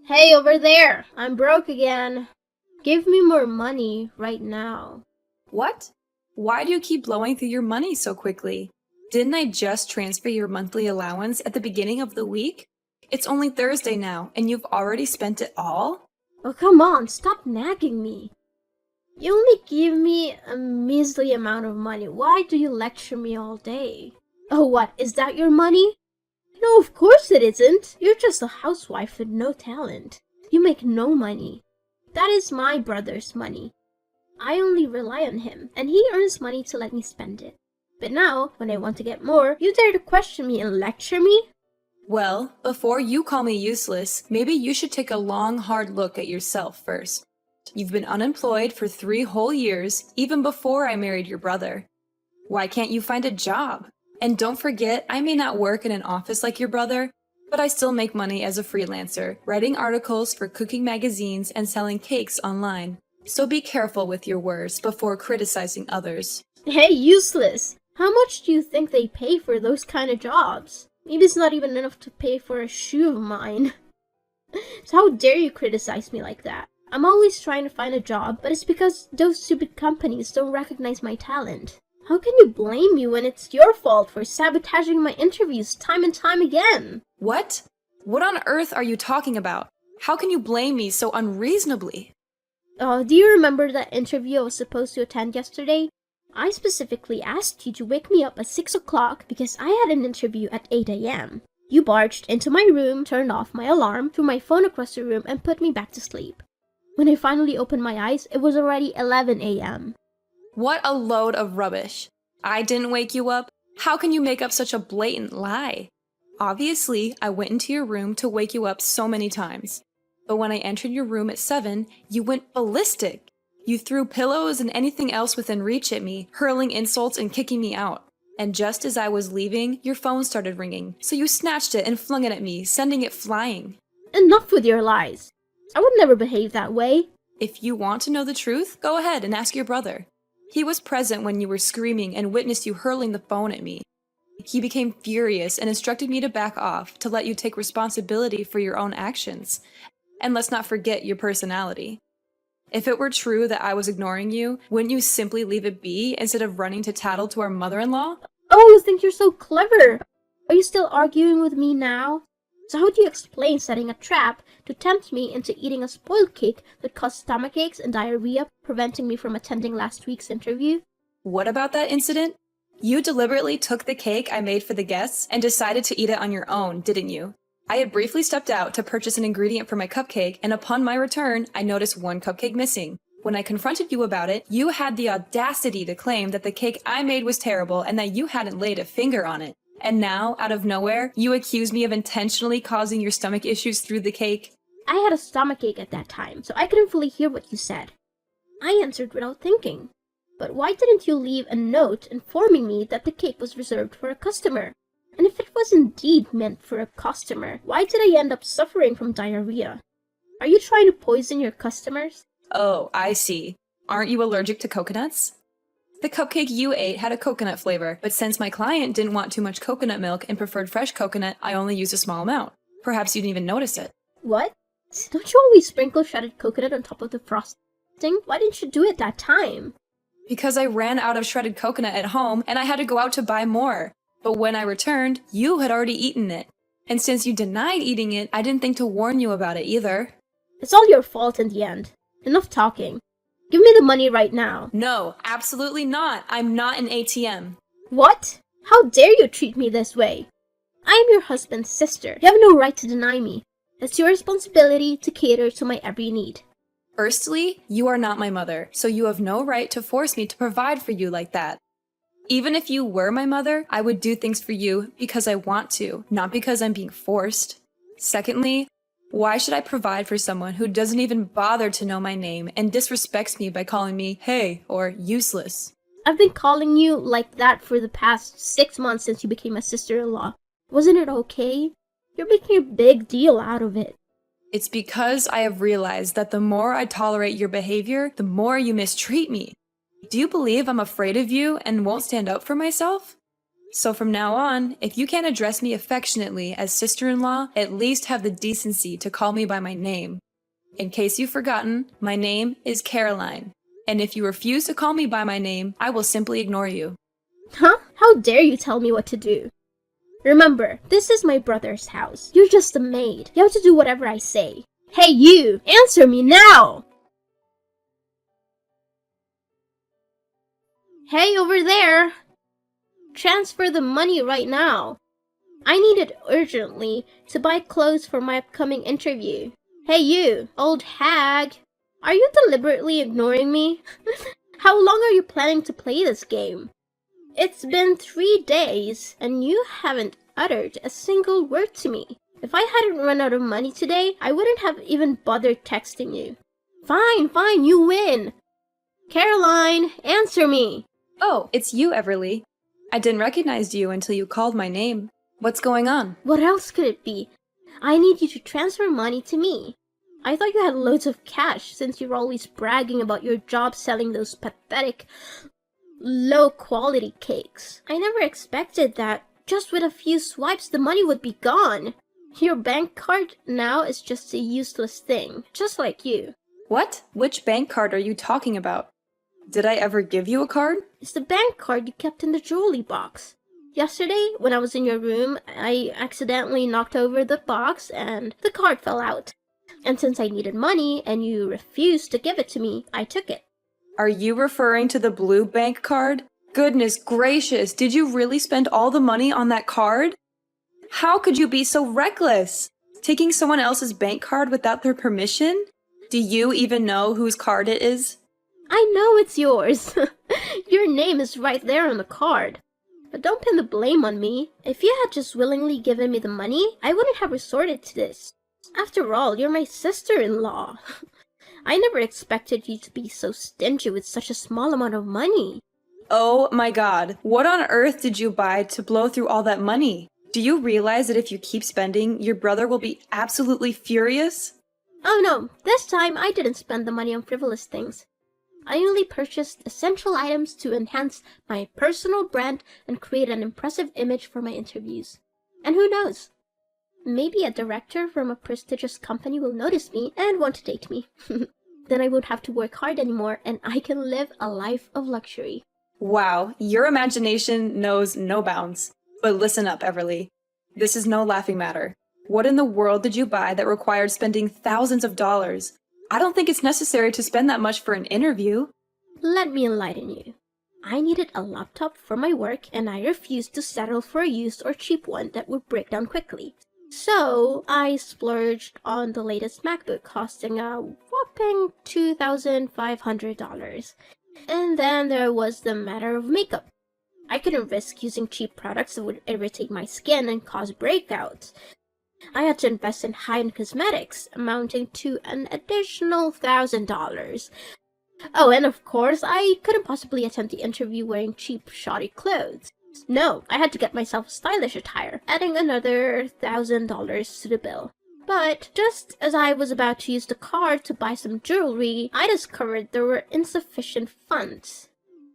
Hey, over there! I'm broke again. Give me more money right now. What? Why do you keep blowing through your money so quickly? Didn't I just transfer your monthly allowance at the beginning of the week? It's only Thursday now, and you've already spent it all? Oh, come on, stop nagging me. You only give me a measly amount of money. Why do you lecture me all day? Oh, what? Is that your money? No, of course it isn't. You're just a housewife with no talent. You make no money. That is my brother's money. I only rely on him, and he earns money to let me spend it. But now, when I want to get more, you dare to question me and lecture me? Well, before you call me useless, maybe you should take a long, hard look at yourself first. You've been unemployed for 3 whole years, even before I married your brother. Why can't you find a job? And don't forget, I may not work in an office like your brother, but I still make money as a freelancer, writing articles for cooking magazines and selling cakes online. So be careful with your words before criticizing others. Hey, useless! How much do you think they pay for those kind of jobs? Maybe it's not even enough to pay for a shoe of mine. So how dare you criticize me like that? I'm always trying to find a job, but it's because those stupid companies don't recognize my talent. How can you blame me when it's your fault for sabotaging my interviews time and time again? What? What on earth are you talking about? How can you blame me so unreasonably? Do you remember that interview I was supposed to attend yesterday? I specifically asked you to wake me up at 6 o'clock because I had an interview at 8 a.m. You barged into my room, turned off my alarm, threw my phone across the room, and put me back to sleep. When I finally opened my eyes, it was already 11 a.m. What a load of rubbish. I didn't wake you up? How can you make up such a blatant lie? Obviously, I went into your room to wake you up so many times. But when I entered your room at 7, you went ballistic. You threw pillows and anything else within reach at me, hurling insults and kicking me out. And just as I was leaving, your phone started ringing, so you snatched it and flung it at me, sending it flying. Enough with your lies. I would never behave that way. If you want to know the truth, go ahead and ask your brother. He was present when you were screaming and witnessed you hurling the phone at me. He became furious and instructed me to back off to let you take responsibility for your own actions. And let's not forget your personality. If it were true that I was ignoring you, wouldn't you simply leave it be instead of running to tattle to our mother-in-law? Oh, you think you're so clever. Are you still arguing with me now? So how do you explain setting a trap to tempt me into eating a spoiled cake that caused stomachaches and diarrhea, preventing me from attending last week's interview? What about that incident? You deliberately took the cake I made for the guests and decided to eat it on your own, didn't you? I had briefly stepped out to purchase an ingredient for my cupcake, and upon my return, I noticed one cupcake missing. When I confronted you about it, you had the audacity to claim that the cake I made was terrible and that you hadn't laid a finger on it. And now, out of nowhere, you accuse me of intentionally causing your stomach issues through the cake. I had a stomachache at that time, so I couldn't fully hear what you said. I answered without thinking. But why didn't you leave a note informing me that the cake was reserved for a customer? And if it was indeed meant for a customer, why did I end up suffering from diarrhea? Are you trying to poison your customers? Oh, I see. Aren't you allergic to coconuts? The cupcake you ate had a coconut flavor, but since my client didn't want too much coconut milk and preferred fresh coconut, I only used a small amount. Perhaps you didn't even notice it. What? Don't you always sprinkle shredded coconut on top of the frosting? Why didn't you do it that time? Because I ran out of shredded coconut at home and I had to go out to buy more. But when I returned, you had already eaten it. And since you denied eating it, I didn't think to warn you about it either. It's all your fault in the end. Enough talking. Give me the money right now. No, absolutely not. I'm not an ATM. What? How dare you treat me this way? I am your husband's sister. You have no right to deny me. It's your responsibility to cater to my every need. Firstly, you are not my mother, so you have no right to force me to provide for you like that. Even if you were my mother, I would do things for you because I want to, not because I'm being forced. Secondly, why should I provide for someone who doesn't even bother to know my name and disrespects me by calling me hey or useless? I've been calling you like that for the past 6 months since you became my sister-in-law. Wasn't it okay? You're making a big deal out of it. It's because I have realized that the more I tolerate your behavior, the more you mistreat me. Do you believe I'm afraid of you and won't stand up for myself? So from now on, if you can't address me affectionately as sister-in-law, at least have the decency to call me by my name. In case you've forgotten, my name is Caroline. And if you refuse to call me by my name, I will simply ignore you. Huh? How dare you tell me what to do? Remember, this is my brother's house. You're just a maid. You have to do whatever I say. Hey you! Answer me now! Hey over there! Transfer the money right now. I need it urgently to buy clothes for my upcoming interview. Hey you, old hag! Are you deliberately ignoring me? How long are you planning to play this game? It's been 3 days, and you haven't uttered a single word to me. If I hadn't run out of money today, I wouldn't have even bothered texting you. Fine, you win. Caroline, answer me. Oh, it's you, Everly. I didn't recognize you until you called my name. What's going on? What else could it be? I need you to transfer money to me. I thought you had loads of cash since you're always bragging about your job selling those pathetic, low-quality cakes. I never expected that just with a few swipes the money would be gone. Your bank card now is just a useless thing, just like you. What? Which bank card are you talking about? Did I ever give you a card? It's the bank card you kept in the jewelry box. Yesterday, when I was in your room, I accidentally knocked over the box and the card fell out. And since I needed money and you refused to give it to me, I took it. Are you referring to the blue bank card? Goodness gracious, did you really spend all the money on that card? How could you be so reckless? Taking someone else's bank card without their permission? Do you even know whose card it is? I know it's yours. Your name is right there on the card. But don't pin the blame on me. If you had just willingly given me the money, I wouldn't have resorted to this. After all, you're my sister-in-law. I never expected you to be so stingy with such a small amount of money. Oh my god, what on earth did you buy to blow through all that money? Do you realize that if you keep spending, your brother will be absolutely furious? Oh no, this time I didn't spend the money on frivolous things. I only purchased essential items to enhance my personal brand and create an impressive image for my interviews. And who knows? Maybe a director from a prestigious company will notice me and want to date me. Then I won't have to work hard anymore and I can live a life of luxury. Wow, your imagination knows no bounds. But listen up, Everly. This is no laughing matter. What in the world did you buy that required spending thousands of dollars? I don't think it's necessary to spend that much for an interview. Let me enlighten you. I needed a laptop for my work and I refused to settle for a used or cheap one that would break down quickly. So I splurged on the latest MacBook costing a whopping $2,500. And then there was the matter of makeup. I couldn't risk using cheap products that would irritate my skin and cause breakouts. I had to invest in high-end cosmetics, amounting to an additional $1,000. Oh, and of course, I couldn't possibly attend the interview wearing cheap, shoddy clothes. No, I had to get myself stylish attire, adding another $1,000 to the bill. But just as I was about to use the card to buy some jewelry, I discovered there were insufficient funds.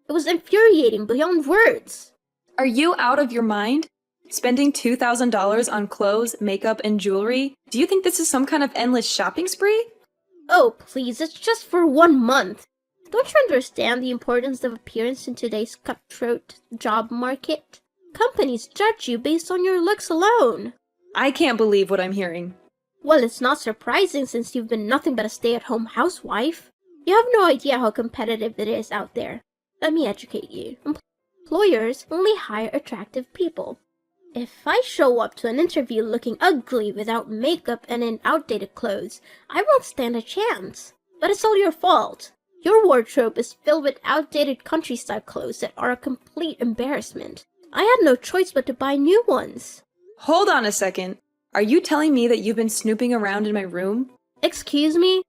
It was infuriating beyond words. Are you out of your mind? Spending $2,000 on clothes, makeup, and jewelry? Do you think this is some kind of endless shopping spree? Oh, please, it's just for 1 month. Don't you understand the importance of appearance in today's cutthroat job market? Companies judge you based on your looks alone. I can't believe what I'm hearing. Well, it's not surprising since you've been nothing but a stay-at-home housewife. You have no idea how competitive it is out there. Let me educate you. Employers only hire attractive people. If I show up to an interview looking ugly without makeup and in outdated clothes, I won't stand a chance. But it's all your fault. Your wardrobe is filled with outdated country-style clothes that are a complete embarrassment. I had no choice but to buy new ones. Hold on a second. Are you telling me that you've been snooping around in my room? Excuse me?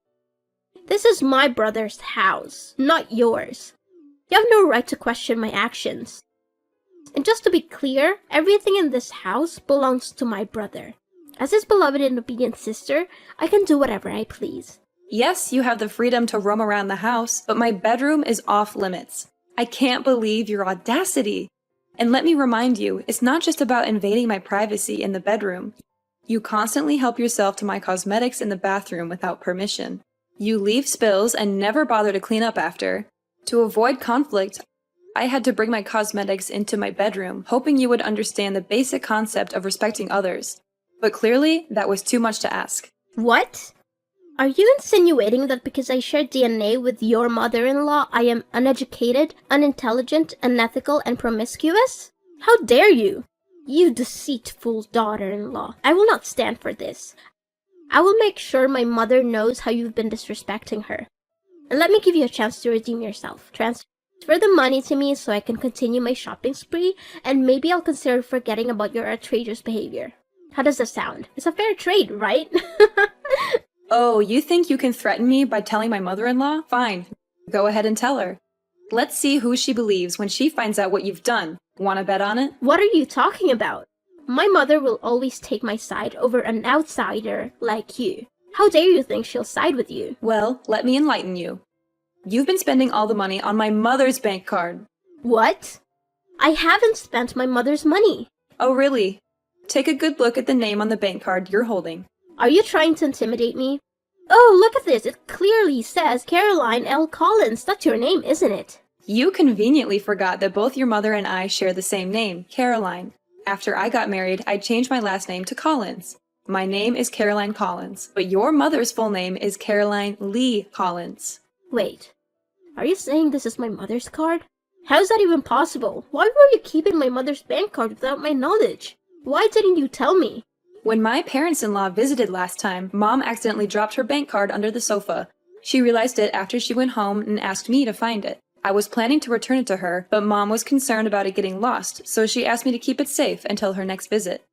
This is my brother's house, not yours. You have no right to question my actions. And just to be clear, everything in this house belongs to my brother. As his beloved and obedient sister, I can do whatever I please. Yes, you have the freedom to roam around the house, but my bedroom is off limits. I can't believe your audacity. And let me remind you, it's not just about invading my privacy in the bedroom. You constantly help yourself to my cosmetics in the bathroom without permission. You leave spills and never bother to clean up after. To avoid conflict, I had to bring my cosmetics into my bedroom, hoping you would understand the basic concept of respecting others. But clearly, that was too much to ask. What? Are you insinuating that because I share DNA with your mother-in-law, I am uneducated, unintelligent, unethical, and promiscuous? How dare you? You deceitful daughter-in-law. I will not stand for this. I will make sure my mother knows how you've been disrespecting her. And let me give you a chance to redeem yourself. Transfer the money to me so I can continue my shopping spree, and maybe I'll consider forgetting about your outrageous behavior. How does that sound? It's a fair trade, right? Oh, you think you can threaten me by telling my mother-in-law? Fine. Go ahead and tell her. Let's see who she believes when she finds out what you've done. Wanna bet on it? What are you talking about? My mother will always take my side over an outsider like you. How dare you think she'll side with you? Well, let me enlighten you. You've been spending all the money on my mother's bank card. What? I haven't spent my mother's money. Oh, really? Take a good look at the name on the bank card you're holding. Are you trying to intimidate me? Oh, look at this. It clearly says Caroline L. Collins. That's your name, isn't it? You conveniently forgot that both your mother and I share the same name, Caroline. After I got married, I changed my last name to Collins. My name is Caroline Collins, but your mother's full name is Caroline Lee Collins. Wait, are you saying this is my mother's card? How is that even possible? Why were you keeping my mother's bank card without my knowledge? Why didn't you tell me? When my parents-in-law visited last time, Mom accidentally dropped her bank card under the sofa. She realized it after she went home and asked me to find it. I was planning to return it to her, but Mom was concerned about it getting lost, so she asked me to keep it safe until her next visit.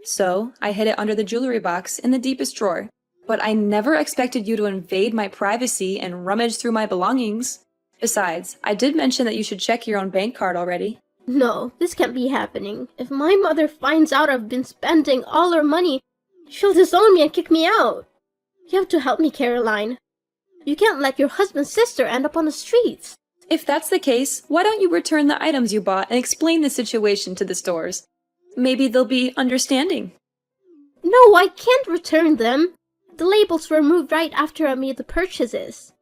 So, I hid it under the jewelry box in the deepest drawer. But I never expected you to invade my privacy and rummage through my belongings. Besides, I did mention that you should check your own bank card already. No, this can't be happening. If my mother finds out I've been spending all her money, she'll disown me and kick me out. You have to help me, Caroline. You can't let your husband's sister end up on the streets. If that's the case, why don't you return the items you bought and explain the situation to the stores? Maybe they'll be understanding. No, I can't return them. The labels were removed right after I made the purchases.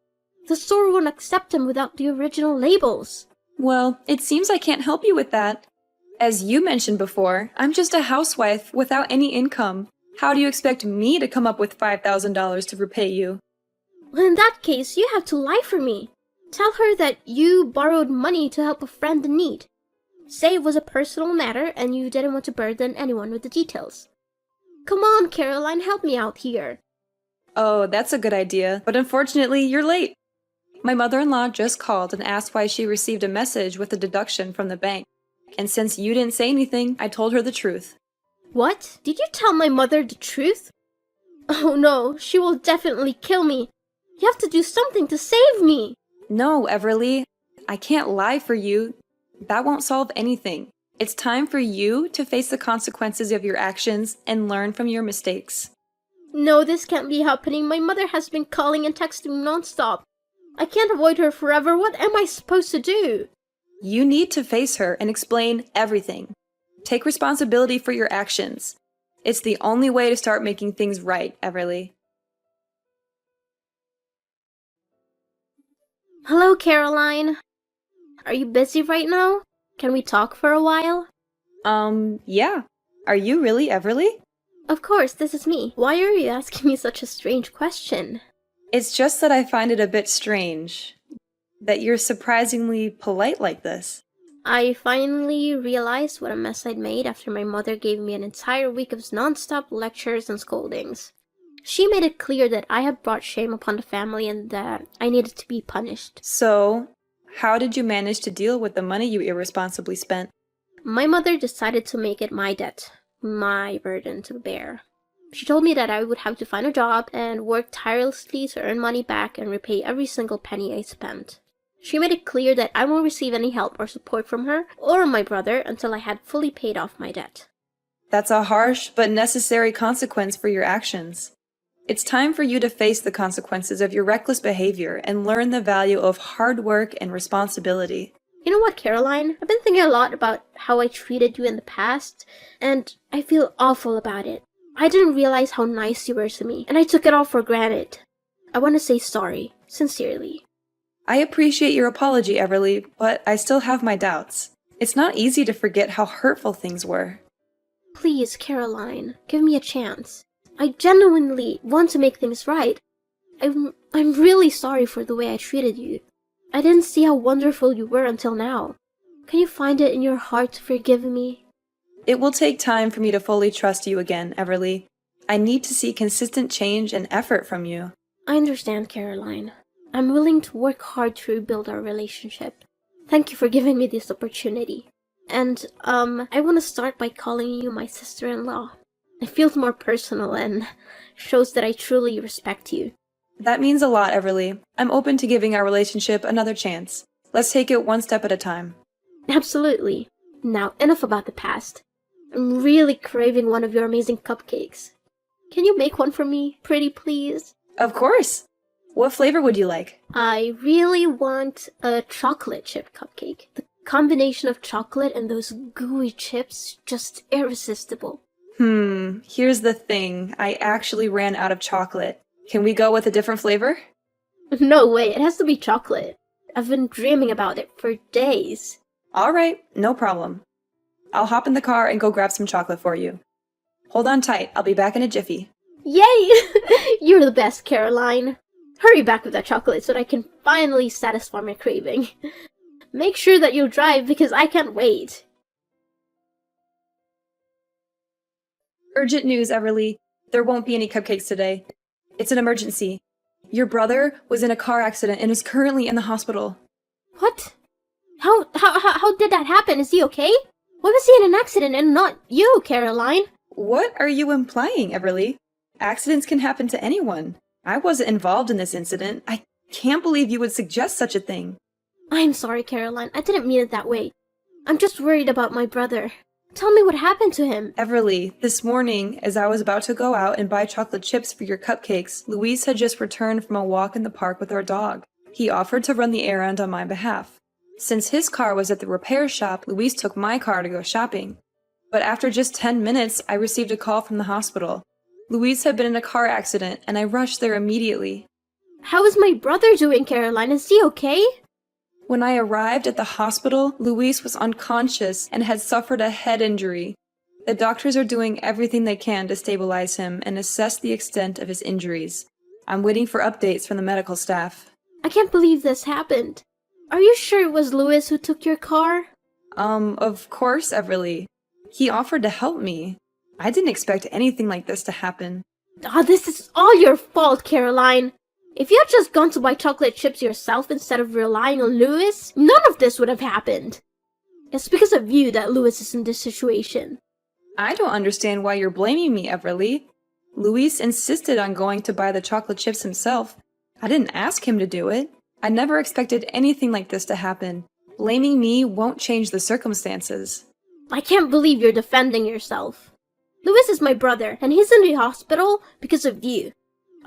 The store won't accept them without the original labels. Well, it seems I can't help you with that. As you mentioned before, I'm just a housewife without any income. How do you expect me to come up with $5,000 to repay you? Well, in that case, you have to lie for me. Tell her that you borrowed money to help a friend in need. Say it was a personal matter and you didn't want to burden anyone with the details. Come on, Caroline, help me out here. Oh, that's a good idea, but unfortunately, you're late. My mother-in-law just called and asked why she received a message with a deduction from the bank. And since you didn't say anything, I told her the truth. What? Did you tell my mother the truth? Oh no, she will definitely kill me. You have to do something to save me. No, Everly, I can't lie for you. That won't solve anything. It's time for you to face the consequences of your actions and learn from your mistakes. No, this can't be happening. My mother has been calling and texting me nonstop. I can't avoid her forever. What am I supposed to do? You need to face her and explain everything. Take responsibility for your actions. It's the only way to start making things right, Everly. Hello, Caroline. Are you busy right now? Can we talk for a while? Yeah. Are you really Everly? Of course, this is me. Why are you asking me such a strange question? It's just that I find it a bit strange that you're surprisingly polite like this. I finally realized what a mess I'd made after my mother gave me an entire week of non-stop lectures and scoldings. She made it clear that I had brought shame upon the family and that I needed to be punished. So, how did you manage to deal with the money you irresponsibly spent? My mother decided to make it my debt, my burden to bear. She told me that I would have to find a job and work tirelessly to earn money back and repay every single penny I spent. She made it clear that I won't receive any help or support from her or my brother until I had fully paid off my debt. That's a harsh but necessary consequence for your actions. It's time for you to face the consequences of your reckless behavior and learn the value of hard work and responsibility. You know what, Caroline? I've been thinking a lot about how I treated you in the past, and I feel awful about it. I didn't realize how nice you were to me, and I took it all for granted. I want to say sorry, sincerely. I appreciate your apology, Everly, but I still have my doubts. It's not easy to forget how hurtful things were. Please, Caroline, give me a chance. I genuinely want to make things right. I'm really sorry for the way I treated you. I didn't see how wonderful you were until now. Can you find it in your heart to forgive me? It will take time for me to fully trust you again, Everly. I need to see consistent change and effort from you. I understand, Caroline. I'm willing to work hard to rebuild our relationship. Thank you for giving me this opportunity. And, I want to start by calling you my sister-in-law. It feels more personal and shows that I truly respect you. That means a lot, Everly. I'm open to giving our relationship another chance. Let's take it one step at a time. Absolutely. Now, enough about the past. I'm really craving one of your amazing cupcakes. Can you make one for me, pretty please? Of course! What flavor would you like? I really want a chocolate chip cupcake. The combination of chocolate and those gooey chips, just irresistible. Here's the thing. I actually ran out of chocolate. Can we go with a different flavor? No way, it has to be chocolate. I've been dreaming about it for days. Alright, no problem. I'll hop in the car and go grab some chocolate for you. Hold on tight, I'll be back in a jiffy. Yay! You're the best, Caroline. Hurry back with that chocolate so that I can finally satisfy my craving. Make sure that you drive because I can't wait. Urgent news, Everly. There won't be any cupcakes today. It's an emergency. Your brother was in a car accident and is currently in the hospital. What? How did that happen? Is he okay? Why was he in an accident and not you, Caroline? What are you implying, Everly? Accidents can happen to anyone. I wasn't involved in this incident. I can't believe you would suggest such a thing. I'm sorry, Caroline. I didn't mean it that way. I'm just worried about my brother. Tell me what happened to him. Everly, this morning, as I was about to go out and buy chocolate chips for your cupcakes, Luis had just returned from a walk in the park with our dog. He offered to run the errand on my behalf. Since his car was at the repair shop, Luis took my car to go shopping. But after just 10 minutes, I received a call from the hospital. Luis had been in a car accident, and I rushed there immediately. How is my brother doing, Caroline? Is he okay? When I arrived at the hospital, Luis was unconscious and had suffered a head injury. The doctors are doing everything they can to stabilize him and assess the extent of his injuries. I'm waiting for updates from the medical staff. I can't believe this happened. Are you sure it was Louis who took your car? Of course, Everly. He offered to help me. I didn't expect anything like this to happen. This is all your fault, Caroline. If you had just gone to buy chocolate chips yourself instead of relying on Louis, none of this would have happened. It's because of you that Louis is in this situation. I don't understand why you're blaming me, Everly. Luis insisted on going to buy the chocolate chips himself. I didn't ask him to do it. I never expected anything like this to happen. Blaming me won't change the circumstances. I can't believe you're defending yourself. Louis is my brother, and he's in the hospital because of you.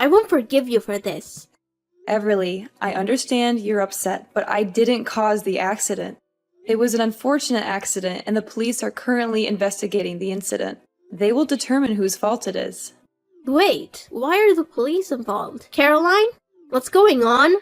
I won't forgive you for this. Everly, I understand you're upset, but I didn't cause the accident. It was an unfortunate accident, and the police are currently investigating the incident. They will determine whose fault it is. Wait, why are the police involved? Caroline? What's going on?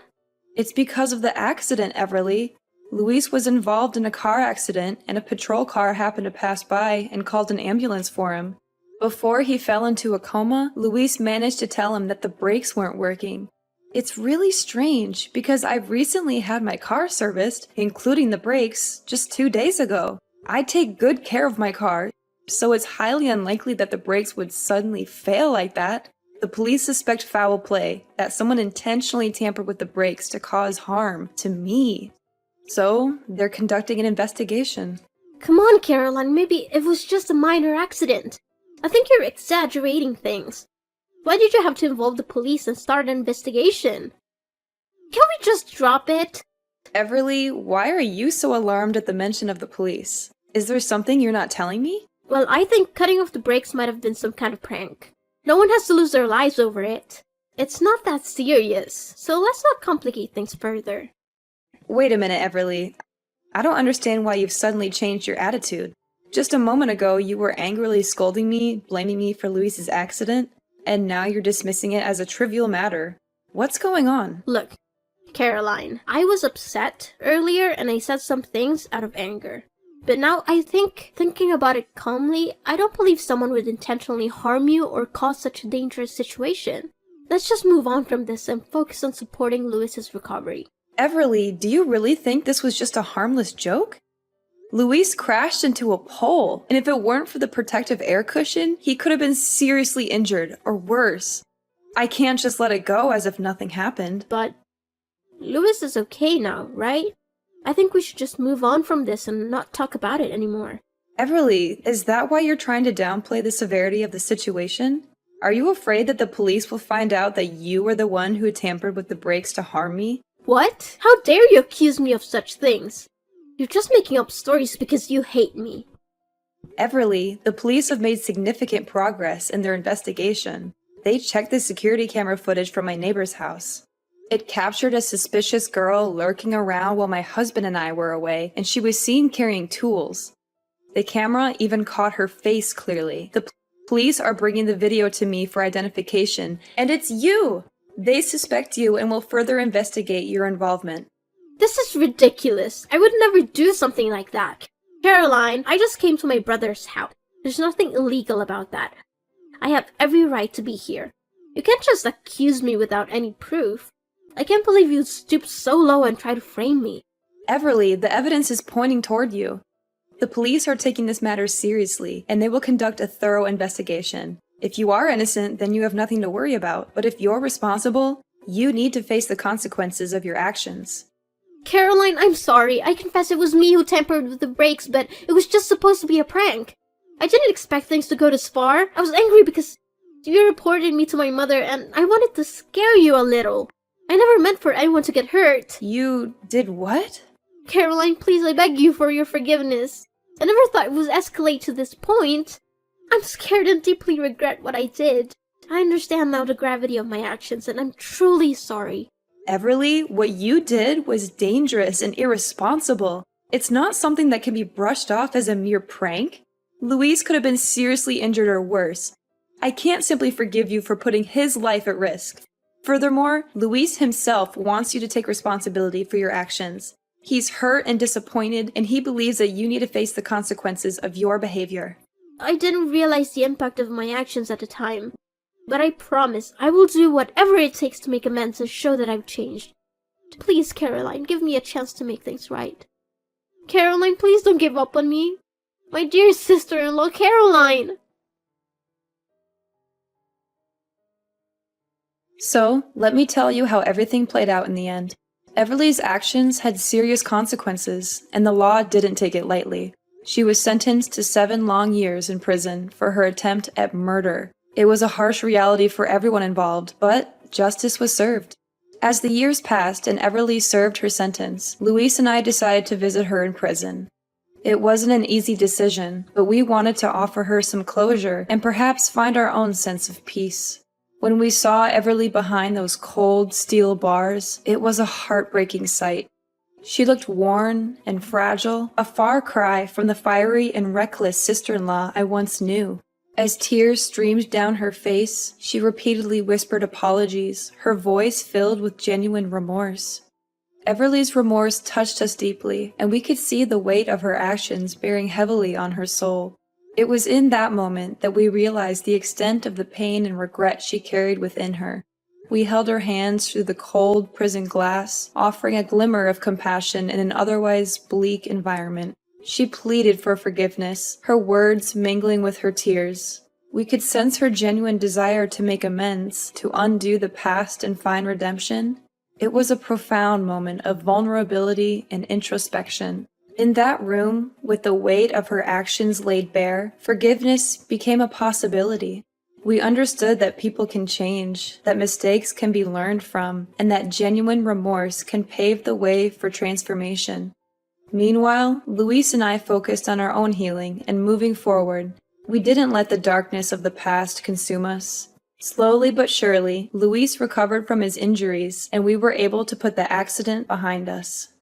It's because of the accident, Everly. Luis was involved in a car accident, and a patrol car happened to pass by and called an ambulance for him. Before he fell into a coma, Luis managed to tell him that the brakes weren't working. It's really strange, because I've recently had my car serviced, including the brakes, just 2 days ago. I take good care of my car, so it's highly unlikely that the brakes would suddenly fail like that. The police suspect foul play, that someone intentionally tampered with the brakes to cause harm to me. So, they're conducting an investigation. Come on, Caroline, maybe it was just a minor accident. I think you're exaggerating things. Why did you have to involve the police and start an investigation? Can we just drop it? Everly, why are you so alarmed at the mention of the police? Is there something you're not telling me? Well, I think cutting off the brakes might have been some kind of prank. No one has to lose their lives over it. It's not that serious, so let's not complicate things further. Wait a minute, Everly. I don't understand why you've suddenly changed your attitude. Just a moment ago, you were angrily scolding me, blaming me for Luis's accident, and now you're dismissing it as a trivial matter. What's going on? Look, Caroline, I was upset earlier and I said some things out of anger. But now I think, thinking about it calmly, I don't believe someone would intentionally harm you or cause such a dangerous situation. Let's just move on from this and focus on supporting Luis's recovery. Everly, do you really think this was just a harmless joke? Luis crashed into a pole, and if it weren't for the protective air cushion, he could have been seriously injured, or worse. I can't just let it go as if nothing happened. But Luis is okay now, right? I think we should just move on from this and not talk about it anymore. Everly, is that why you're trying to downplay the severity of the situation? Are you afraid that the police will find out that you were the one who tampered with the brakes to harm me? What? How dare you accuse me of such things? You're just making up stories because you hate me. Everly, the police have made significant progress in their investigation. They checked the security camera footage from my neighbor's house. It captured a suspicious girl lurking around while my husband and I were away, and she was seen carrying tools. The camera even caught her face clearly. The police are bringing the video to me for identification, and it's you! They suspect you and will further investigate your involvement. This is ridiculous. I would never do something like that. Caroline, I just came to my brother's house. There's nothing illegal about that. I have every right to be here. You can't just accuse me without any proof. I can't believe you'd stoop so low and try to frame me. Everly, the evidence is pointing toward you. The police are taking this matter seriously, and they will conduct a thorough investigation. If you are innocent, then you have nothing to worry about. But if you're responsible, you need to face the consequences of your actions. Caroline, I'm sorry. I confess it was me who tampered with the brakes, but it was just supposed to be a prank. I didn't expect things to go this far. I was angry because you reported me to my mother, and I wanted to scare you a little. I never meant for anyone to get hurt. You did what? Caroline, please, I beg you for your forgiveness. I never thought it would escalate to this point. I'm scared and deeply regret what I did. I understand now the gravity of my actions, and I'm truly sorry. Everly, what you did was dangerous and irresponsible. It's not something that can be brushed off as a mere prank. Luis could have been seriously injured or worse. I can't simply forgive you for putting his life at risk. Furthermore, Luis himself wants you to take responsibility for your actions. He's hurt and disappointed, and he believes that you need to face the consequences of your behavior. I didn't realize the impact of my actions at the time. But I promise I will do whatever it takes to make amends and show that I've changed. Please, Caroline, give me a chance to make things right. Caroline, please don't give up on me. My dear sister-in-law, Caroline! So, let me tell you how everything played out in the end. Everly's actions had serious consequences, and the law didn't take it lightly. She was sentenced to 7 long years in prison for her attempt at murder. It was a harsh reality for everyone involved, but justice was served. As the years passed and Everly served her sentence, Luis and I decided to visit her in prison. It wasn't an easy decision, but we wanted to offer her some closure and perhaps find our own sense of peace. When we saw Everly behind those cold steel bars, it was a heartbreaking sight. She looked worn and fragile, a far cry from the fiery and reckless sister-in-law I once knew. As tears streamed down her face, she repeatedly whispered apologies, her voice filled with genuine remorse. Everly's remorse touched us deeply, and we could see the weight of her actions bearing heavily on her soul. It was in that moment that we realized the extent of the pain and regret she carried within her. We held her hands through the cold prison glass, offering a glimmer of compassion in an otherwise bleak environment. She pleaded for forgiveness, her words mingling with her tears. We could sense her genuine desire to make amends, to undo the past and find redemption. It was a profound moment of vulnerability and introspection. In that room, with the weight of her actions laid bare, forgiveness became a possibility. We understood that people can change, that mistakes can be learned from, and that genuine remorse can pave the way for transformation. Meanwhile, Luis and I focused on our own healing and moving forward. We didn't let the darkness of the past consume us. Slowly but surely, Luis recovered from his injuries, and we were able to put the accident behind us.